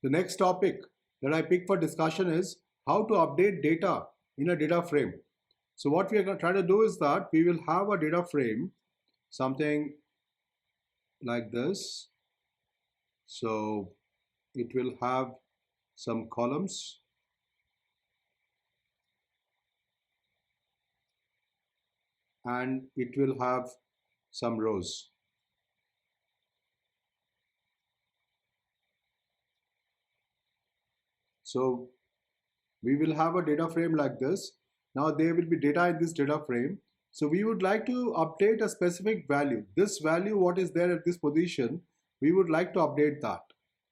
The next topic that I picked for discussion is how to update data in a data frame. So what we are going to try to do is that we will have a data frame, something like this. So it will have some columns and it will have some rows. So we will have a data frame like this. Now there will be data in this data frame. So we would like to update a specific value. This value, what is there at this position, we would like to update that.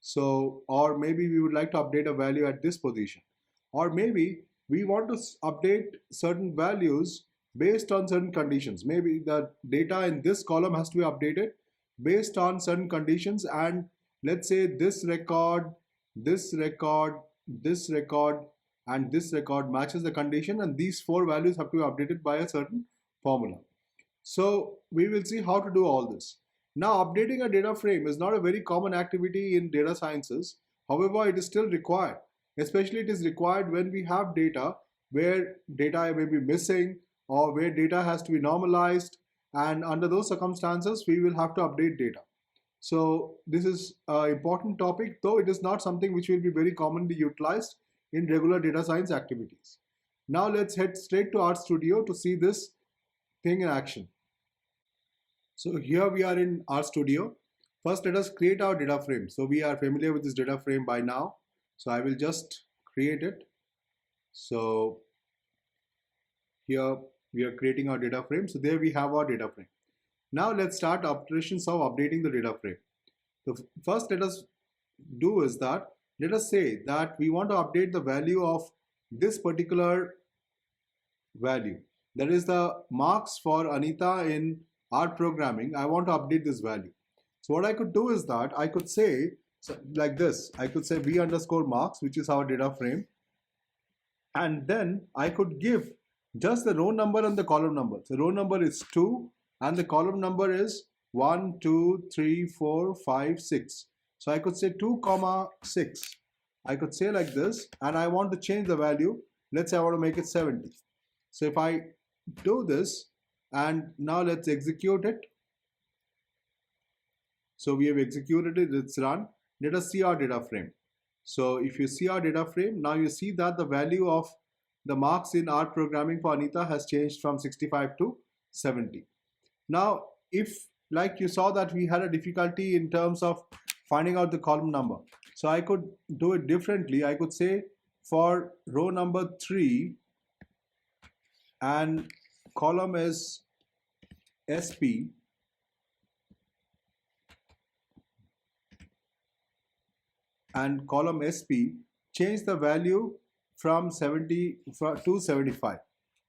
So, or maybe we would like to update a value at this position. Or maybe we want to update certain values based on certain conditions. Maybe the data in this column has to be updated based on certain conditions, and let's say this record, this record, this record, and this record matches the condition, and these four values have to be updated by a certain formula. So we will see how to do all this. Now, updating a data frame is not a very common activity in data sciences. However, it is still required. Especially it is required when we have data where data may be missing or where data has to be normalized, and under those circumstances we will have to update data. So this is an important topic, though it is not something which will be very commonly utilized in regular data science activities. Now let's head straight to Rstudio to see this thing in action. So here we are in Rstudio. First, let us create our data frame. So we are familiar with this data frame by now. So I will just create it. So here we are creating our data frame. So there we have our data frame. Now let's start operations of updating the data frame. So first let us do is that, let us say that we want to update the value of this particular value. That is the marks for Anita in R programming. I want to update this value. So what I could do is that I could say like this. I could say v underscore marks, which is our data frame. And then I could give just the row number and the column number. So row number is 2 and the column number is 1, 2, 3, 4, 5, 6. So I could say 2, 6. I could say like this, and I want to change the value. Let's say I want to make it 70. So if I do this, and now let's execute it. So we have executed it, it's run. Let us see our data frame. So if you see our data frame, now you see that the value of the marks in R programming for Anita has changed from 65 to 70. Now, if like you saw that we had a difficulty in terms of finding out the column number. So I could do it differently. I could say for row number 3 and column is SP, and column SP, change the value from 70 to 75.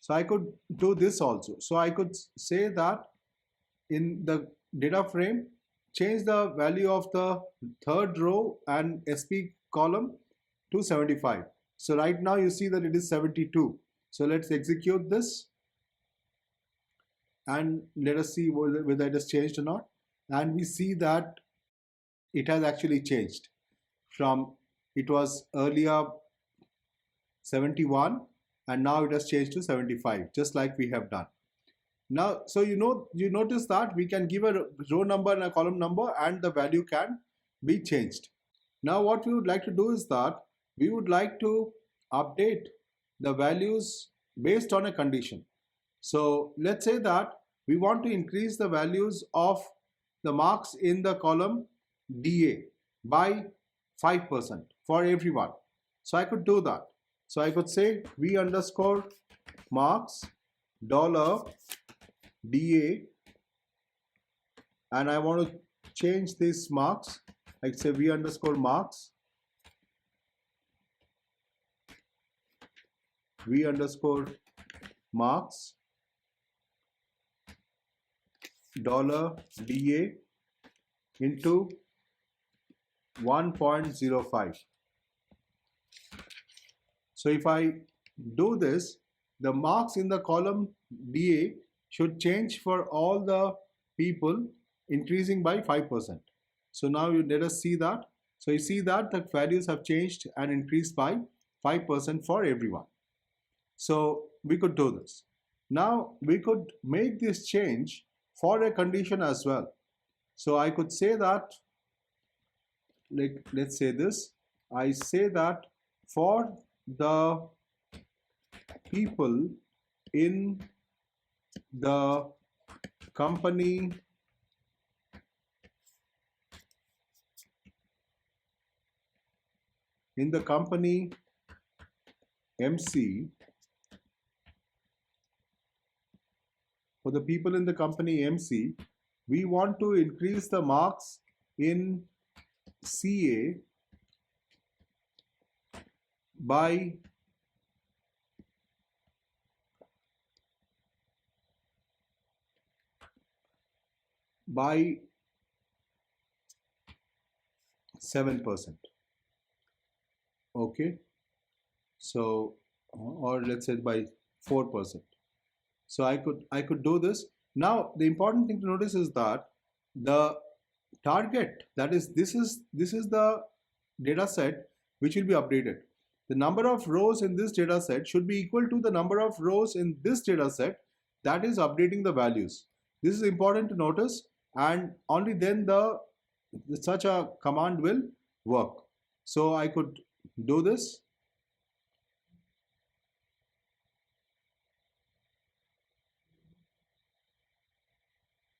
So I could do this also. So I could say that in the data frame, change the value of the third row and SP column to 75. So right now you see that it is 72. So let's execute this and let us see whether it has changed or not. And we see that it has actually changed. From it was earlier 71 and now it has changed to 75, just like we have done. Now, so you notice that we can give a row number and a column number and the value can be changed. Now what we would like to do is that we would like to update the values based on a condition. So let's say that we want to increase the values of the marks in the column DA by 5% for everyone. So I could do that. So I could say v underscore marks $DA, and I want to change these marks. I say v underscore marks, v underscore marks $DA into 1.05. So if I do this, the marks in the column DA should change for all the people, increasing by 5%. So now let us see that. So you see that the values have changed and increased by 5% for everyone. So we could do this. Now we could make this change for a condition as well. So I could say that, like, let's say this, I say that for the people in the company MC, for the people in the company MC, we want to increase the marks in CA by 7%. Okay, so or let's say by 4%. So I could do this. Now the important thing to notice is that the target, that is, this is the data set which will be updated. The number of rows in this data set should be equal to the number of rows in this data set that is updating the values. This is important to notice, and only then such a command will work. So I could do this.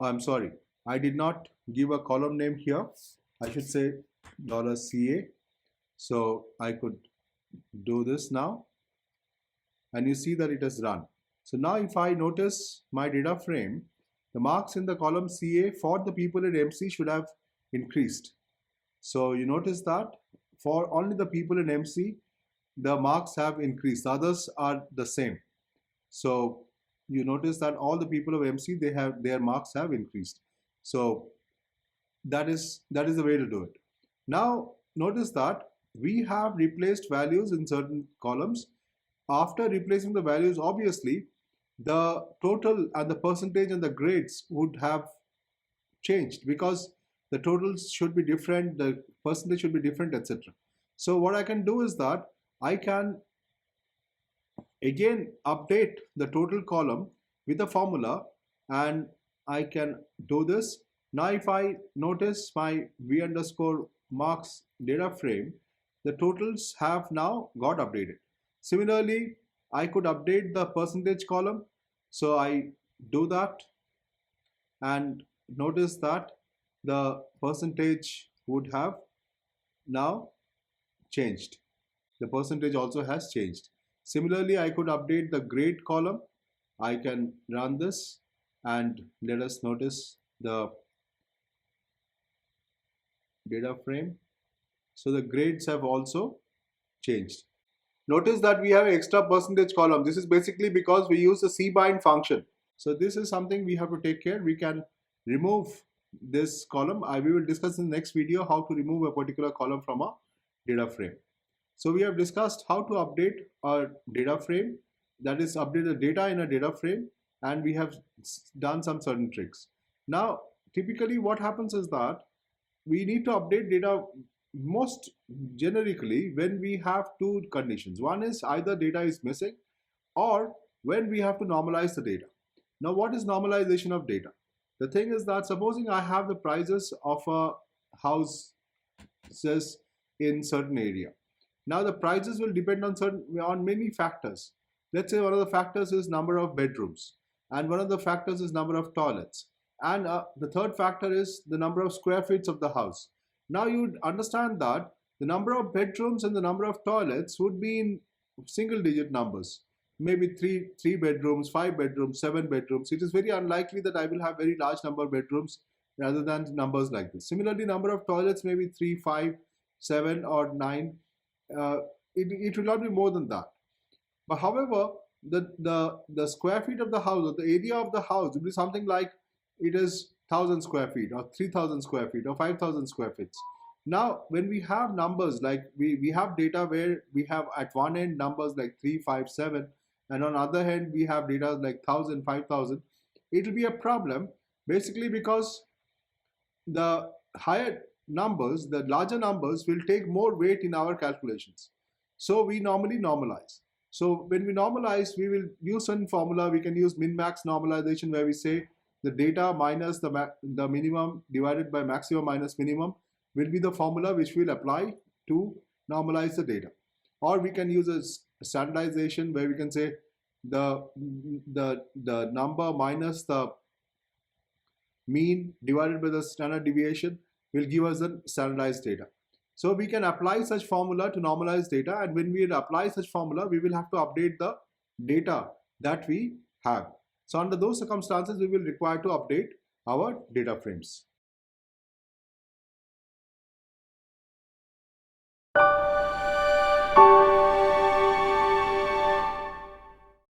I'm sorry, I did not give a column name here. I should say $CA. So I could do this now, and you see that it has run. So now if I notice my data frame, the marks in the column CA for the people in MC should have increased. So you notice that for only the people in MC, the marks have increased. Others are the same. So you notice that all the people of MC, their marks have increased. So that is the way to do it. Now notice that we have replaced values in certain columns. After replacing the values, obviously the total and the percentage and the grades would have changed, because the totals should be different, the percentage should be different, etc. So what I can do is that I can again update the total column with a formula, and I can do this. Now if I notice my v underscore marks data frame, the totals have now got updated. Similarly, I could update the percentage column. So I do that, and notice that the percentage would have now changed. The percentage also has changed. Similarly, I could update the grade column. I can run this, and let us notice the data frame. So the grades have also changed. Notice that we have an extra percentage column. This is basically because we use the cbind function. So this is something we have to take care. We can remove this column. We will discuss in the next video how to remove a particular column from a data frame. So we have discussed how to update our data frame, that is update the data in a data frame, and we have done some certain tricks. Now typically what happens is that we need to update data most generically when we have two conditions. One is either data is missing, or when we have to normalize the data. Now what is normalization of data? The thing is that supposing I have the prices of a house says in certain area. Now the prices will depend on many factors. Let's say one of the factors is number of bedrooms, and one of the factors is number of toilets, and the third factor is the number of square feet of the house. Now you would understand that the number of bedrooms and the number of toilets would be in single digit numbers, maybe three bedrooms, 5 bedrooms, 7 bedrooms. It is very unlikely that I will have very large number of bedrooms rather than numbers like this. Similarly, number of toilets may be 3, 5, 7 or 9. It will not be more than that. But however, the square feet of the house, or the area of the house, will be something like it is 1,000 square feet or 3,000 square feet or 5,000 square feet. Now when we have numbers like we have data where we have at one end numbers like 3, 5, 7, and on the other hand we have data like 1,000, 5,000, it will be a problem, basically because the higher numbers, the larger numbers will take more weight in our calculations. So we normally normalize. So when we normalize, we will use certain formula. We can use min-max normalization, where we say the data minus the minimum divided by maximum minus minimum will be the formula which we'll apply to normalize the data. Or we can use a standardization, where we can say the number minus the mean divided by the standard deviation will give us the standardized data. So we can apply such formula to normalize data, and when we apply such formula, we will have to update the data that we have. So under those circumstances, we will require to update our data frames.